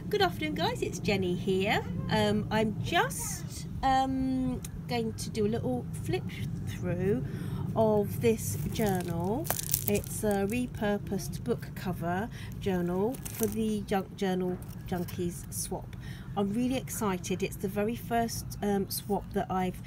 Good afternoon, guys, it's Jenny here. I'm just going to do a little flip through of this journal. It's a repurposed book cover journal for the Journal Junkies swap. I'm really excited. It's the very first swap that I've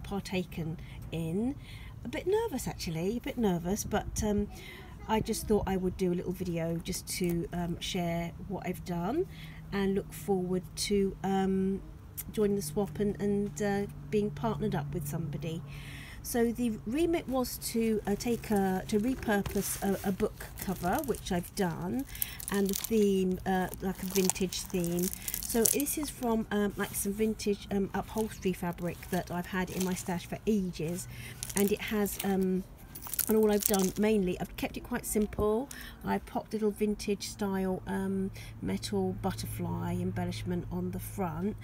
partaken in. A bit nervous actually, but I just thought I would do a little video just to share what I've done and look forward to joining the swap and being partnered up with somebody. So the remit was to repurpose a book cover, which I've done, and the theme, like a vintage theme. So this is from like some vintage upholstery fabric that I've had in my stash for ages, and it has and all I've done mainly, I've kept it quite simple. I popped a little vintage style metal butterfly embellishment on the front.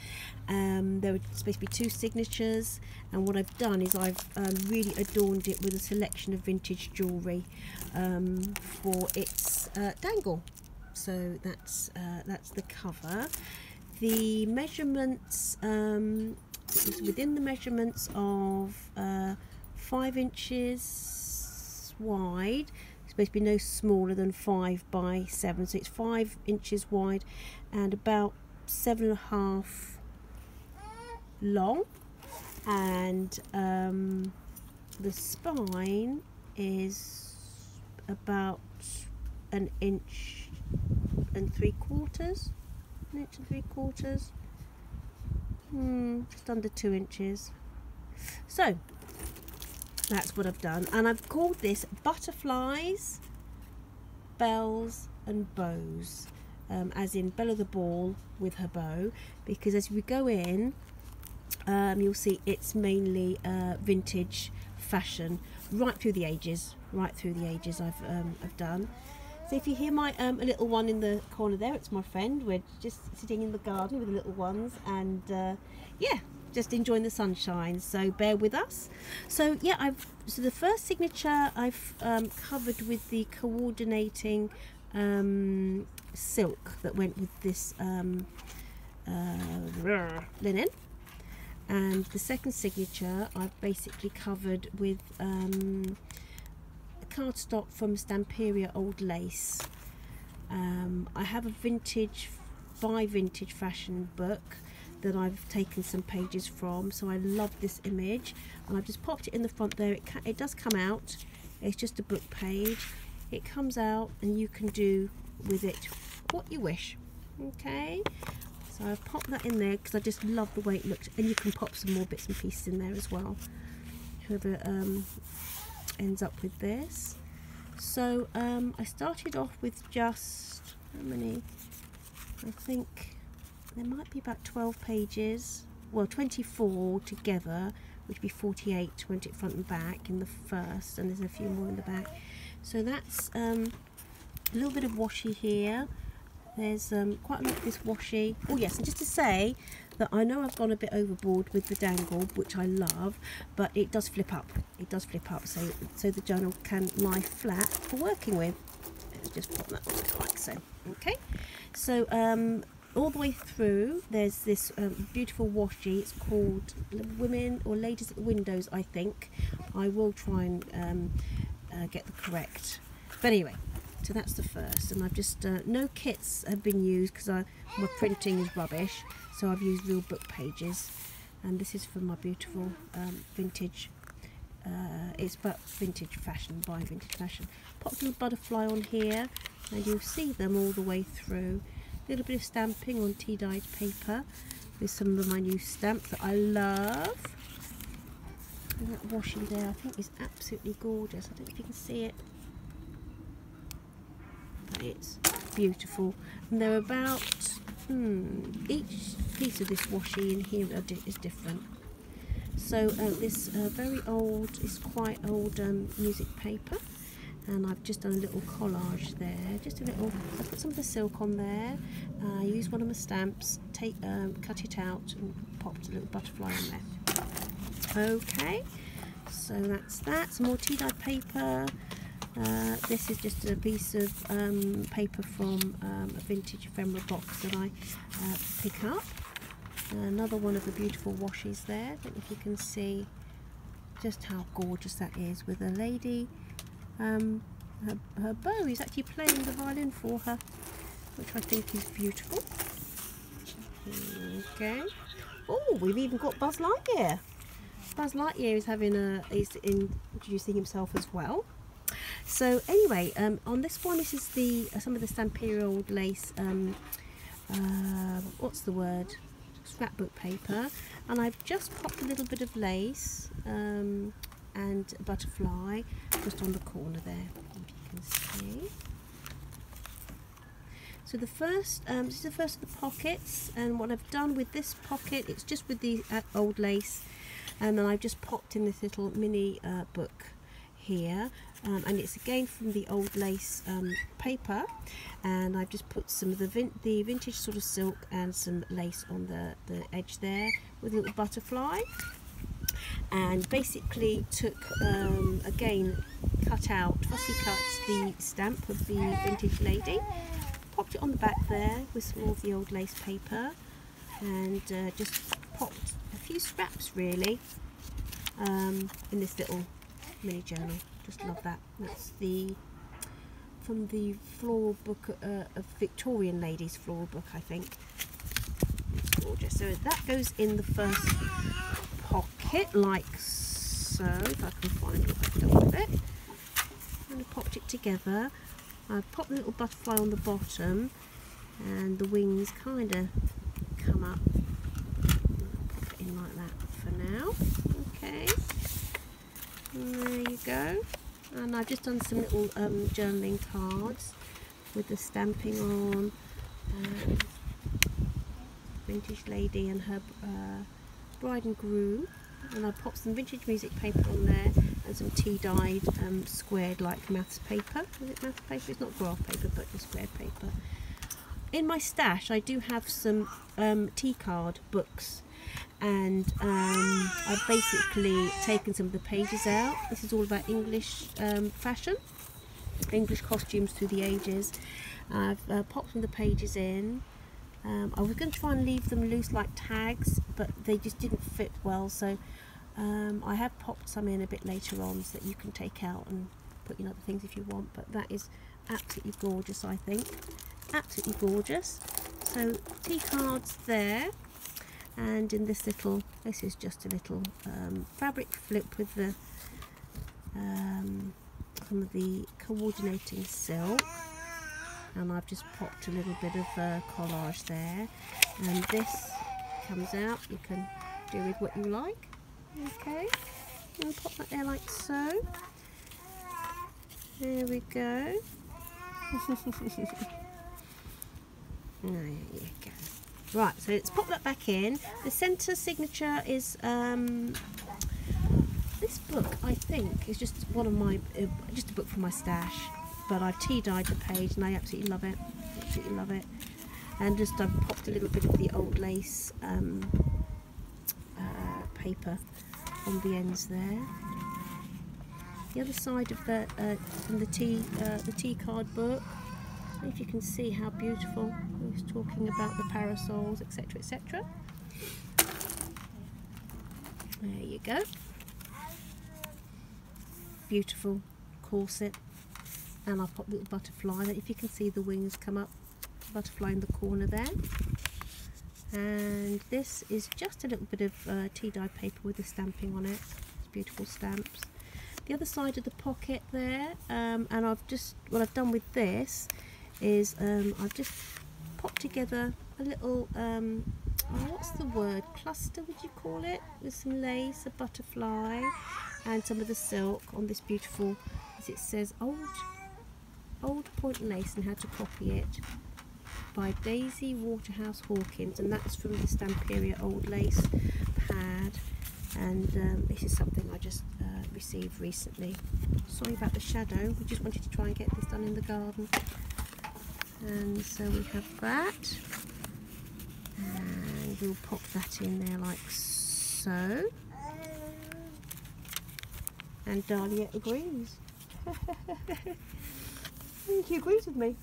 There were supposed to be 2 signatures, and what I've done is I've really adorned it with a selection of vintage jewellery for its dangle. So that's the cover. The measurements, is within the measurements of 5 inches wide. It's supposed to be no smaller than 5 by 7, so it's 5 inches wide and about 7.5 long, and the spine is about 1.75 inches, just under 2 inches. So that's what I've done, and I've called this Butterflies, Bells and Bows, as in Bella the Ball with her bow, because as we go in, you'll see it's mainly vintage fashion right through the ages. I've done. So if you hear my a little one in the corner there, it's my friend. We're just sitting in the garden with the little ones, and yeah, just enjoying the sunshine, so bear with us. So yeah, so the first signature I've covered with the coordinating silk that went with this linen, and the second signature I've basically covered with cardstock from Stamperia Old Lace. I have a vintage fashion book that I've taken some pages from, so I love this image, and I've just popped it in the front there. It does come out, it's just a book page. It comes out and you can do with it what you wish. Okay, so I've popped that in there because I just love the way it looks, and you can pop some more bits and pieces in there as well, whoever ends up with this. So I started off with just, how many, I think there might be about 12 pages, well 24 together, which would be 48, 20 front and back in the first, and there's a few more in the back. So that's a little bit of washi here. There's quite a lot of this washi. Oh yes, and just to say that I know I've gone a bit overboard with the dangle, which I love, but it does flip up. So the journal can lie flat for working with. Let's just pop that like so. Okay, so all the way through there's this beautiful washi. It's called Women or Ladies at the Windows, I think. I will try and get the correct, but anyway, so that's the first, and I've just no kits have been used because my printing is rubbish, so I've used real book pages, and this is from my beautiful vintage, it's about vintage fashion, by vintage fashion. Pop a little butterfly on here and you'll see them all the way through. A little bit of stamping on tea dyed paper with some of my new stamps that I love. And that washi there I think is absolutely gorgeous. I don't know if you can see it, but it's beautiful. And they're about, each piece of this washi in here is different. So this very old, it's quite old music paper, and I've just done a little collage there, just a little. I put some of the silk on there. I used one of my stamps, cut it out and popped a little butterfly on there. Okay, so that's that. Some more tea-dyed paper, This is just a piece of paper from a vintage ephemera box that I pick up. Another one of the beautiful washes there. I don't know if you can see just how gorgeous that is, with a lady, her beau is actually playing the violin for her, which I think is beautiful. Okay. Oh, we've even got Buzz Lightyear. Buzz Lightyear is introducing himself as well. So anyway, on this one, this is some of the Stamperia old lace. What's the word? Scrapbook paper, and I've just popped a little bit of lace and a butterfly just on the corner there, if you can see. So the first, this is the first of the pockets, and what I've done with this pocket, it's just with the old lace, and then I've just popped in this little mini book here, and it's again from the old lace paper, and I've just put some of the vintage sort of silk and some lace on the edge there with a little butterfly, and basically took again fussy cut the stamp of the vintage lady, popped it on the back there with some of the old lace paper, and just popped a few scraps really in this little mini journal. Just love that. That's from the floral book of Victorian ladies floral book, I think. It's gorgeous. So that goes in the first pocket like so, if I can find what I've done with it. And I popped it together. I've popped a little butterfly on the bottom, and the wings kind of come up. Pop it in like that for now. Okay. And there you go. And I've just done some little journaling cards with the stamping on, vintage lady and her bride and groom, and I popped some vintage music paper on there and some tea-dyed squared like maths paper. Is it maths paper? It's not graph paper, but just squared paper. In my stash I do have some tea card books, and I've basically taken some of the pages out. This is all about English fashion, English costumes through the ages. I've popped some of the pages in. I was going to try and leave them loose like tags, but they just didn't fit well, so I have popped some in a bit later on so that you can take out and put in other things if you want. But that is absolutely gorgeous, I think. Absolutely gorgeous. So tea cards there. And in this is just a little fabric flip with the some of the coordinating silk, and I've just popped a little bit of collage there, and this comes out. You can do with what you like. Okay, and pop that there like so. There we go. There you go. Right, so let's pop that back in. The centre signature is this book, I think, is just one of my, just a book from my stash, but I've tea-dyed the page and I absolutely love it. Absolutely love it. And just I've popped a little bit of the old lace paper on the ends there. The other side of the from the tea card book. If you can see how beautiful, I was talking about the parasols, etc, etc. There you go. Beautiful corset, and I'll pop a little butterfly. If you can see the wings come up, butterfly in the corner there. And this is just a little bit of tea-dyed paper with the stamping on it. It's beautiful stamps. The other side of the pocket there, and what I've done with this is I've just popped together a little, what's the word, cluster would you call it, with some lace, a butterfly and some of the silk on this beautiful, as it says, old point lace and how to copy it, by Daisy Waterhouse Hawkins, and that's from the Stamperia old lace pad. And this is something I just received recently. Sorry about the shadow, we just wanted to try and get this done in the garden. And so we have that, and we'll pop that in there like so. And Dahlia agrees. He agrees with me.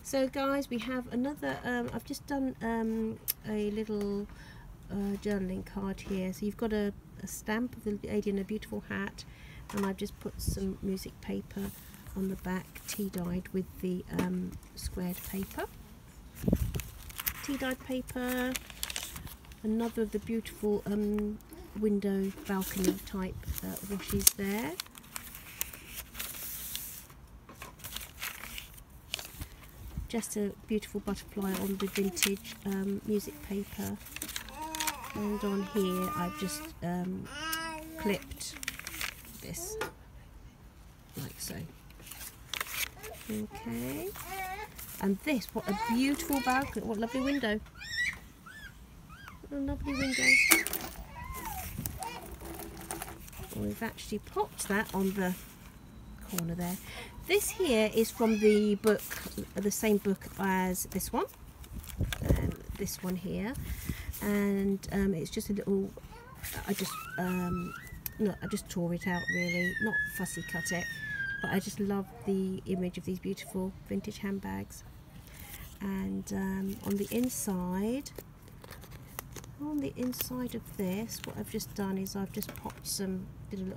So guys, we have another, I've just done a little journaling card here. So you've got a stamp of the lady in a beautiful hat, and I've just put some music paper on the back, tea-dyed with the squared paper. Tea-dyed paper, another of the beautiful window balcony type washes there. Just a beautiful butterfly on the vintage music paper, and on here I've just clipped this like so. Okay, and this, what a beautiful balcony, what a lovely window, what a lovely window. Well, we've actually popped that on the corner there. This here is from the book, the same book as this one, and this one here, and it's just a little, I just tore it out really, not fussy cut it, but I just love the image of these beautiful vintage handbags. And on the inside of this, what I've just done is I've just popped did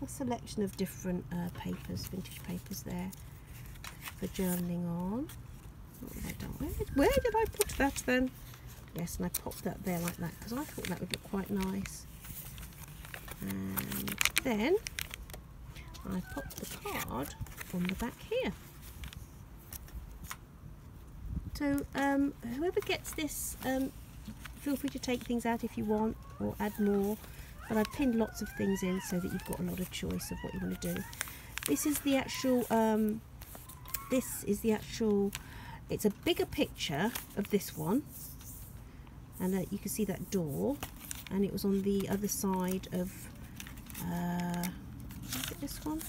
a selection of different papers, vintage papers there for journaling on. What have I done? Where did I put that then? Yes, and I popped that there like that because I thought that would look quite nice. And then I popped the card on the back here. So whoever gets this, feel free to take things out if you want or add more. But I've pinned lots of things in so that you've got a lot of choice of what you want to do. This is the actual, it's a bigger picture of this one. And you can see that door. And it was on the other side of, is it this one?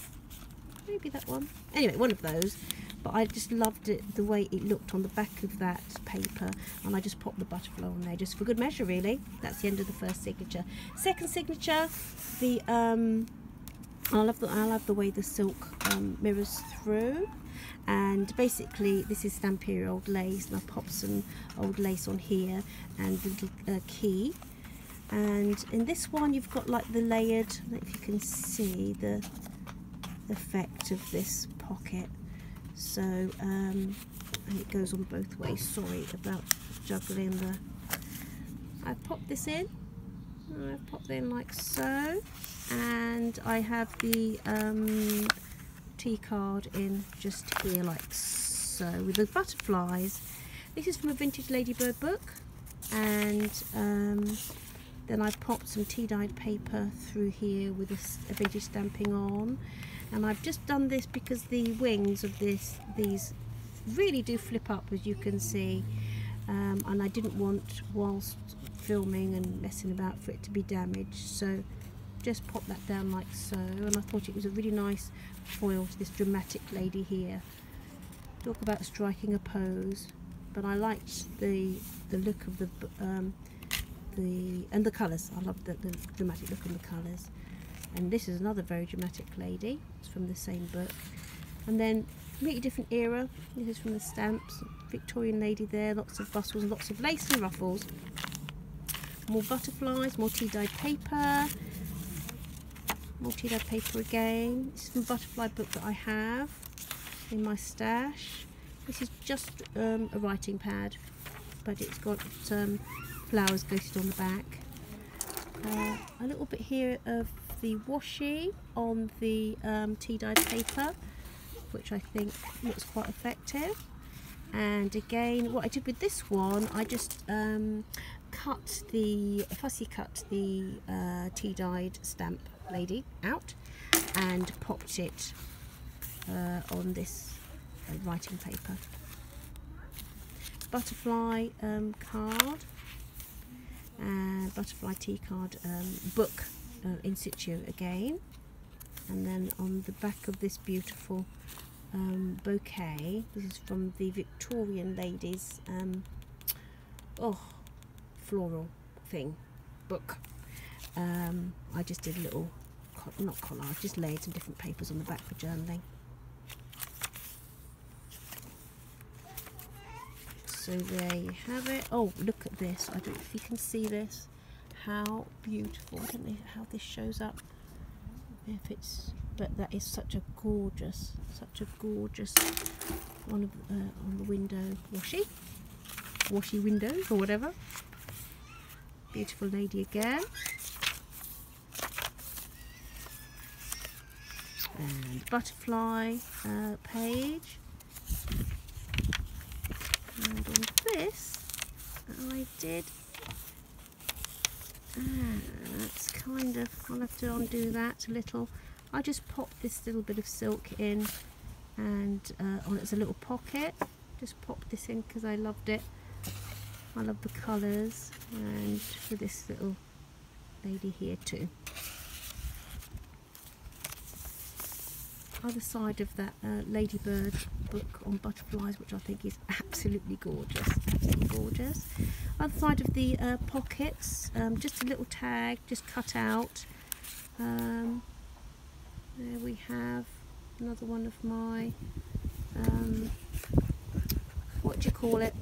Maybe that one. Anyway, one of those. But I just loved it, the way it looked on the back of that paper, and I just popped the butterfly on there just for good measure really. That's the end of the first signature. Second signature, the I love the way the silk mirrors through, and basically this is Stamperial old lace, and I popped some old lace on here and the little key. And in this one you've got like the layered, I don't know if you can see the effect of this pocket. So, and it goes on both ways. Sorry about juggling the... I've popped this in. I've popped it in like so. And I have the T card in just here like so with the butterflies. This is from a vintage Ladybird book. And then I've popped some tea-dyed paper through here with a vintage stamping on. And I've just done this because the wings of these really do flip up, as you can see, and I didn't want, whilst filming and messing about, for it to be damaged, so just pop that down like so. And I thought it was a really nice foil to this dramatic lady here. Talk about striking a pose. But I liked the look of and the colours. I love the dramatic look and the colours. And this is another very dramatic lady. It's from the same book. And then completely different era. This is from the stamps. Victorian lady there. Lots of bustles and lots of lace and ruffles. More butterflies. More tea-dyed paper. More tea-dyed paper again. This is from a butterfly book that I have in my stash. This is just a writing pad, but it's got flowers ghosted on the back. A little bit here of the washi on the tea-dyed paper, which I think looks quite effective. And again, what I did with this one, I just fussy cut the tea-dyed stamp lady out and popped it on this writing paper. Butterfly card and butterfly tea card book in situ again, and then on the back of this beautiful bouquet, this is from the Victorian ladies floral thing book. I just did a little not collage, just layered some different papers on the back for journaling. So there you have it. Oh, look at this. I don't know if you can see this. How beautiful. I don't know how this shows up. If it's, but that is such a gorgeous one of on the window washy windows or whatever. Beautiful lady again. And butterfly page. And on this, I did. That's kind of. I'll have to undo that a little. I just popped this little bit of silk in, and on it's a little pocket. Just popped this in because I loved it. I love the colours, and for this little lady here too. Other side of that Ladybird book on butterflies, which I think is absolutely gorgeous, Other side of the pockets, just a little tag, just cut out. There we have another one of my, what do you call it?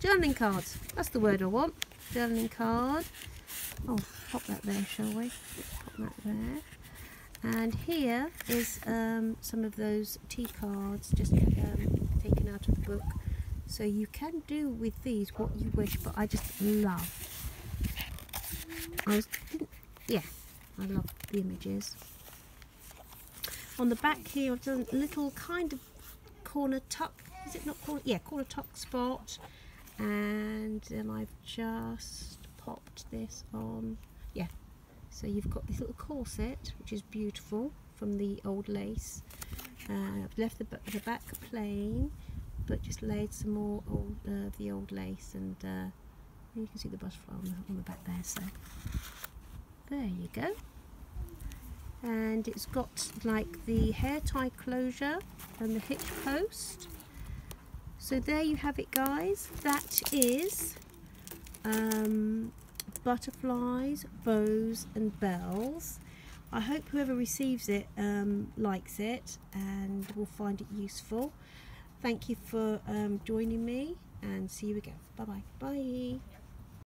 Journaling cards. That's the word I want. Journaling card. Oh, pop that there, shall we? Pop that there. And here is some of those tea cards just taken out of the book. So you can do with these what you wish, but I just love. I love the images. On the back here, I've done a little kind of corner tuck. Is it not corner? Yeah, corner tuck spot. And then I've just popped this on. Yeah. So you've got this little corset, which is beautiful, from the old lace. I've left the back plain, but just laid some more of the old lace, and you can see the butterfly on the back there. So there you go. And it's got like the hair tie closure and the hitch post. So there you have it, guys. That is butterflies, bows and bells. I hope whoever receives it likes it and will find it useful. Thank you for joining me, and see you again. Bye bye. Bye.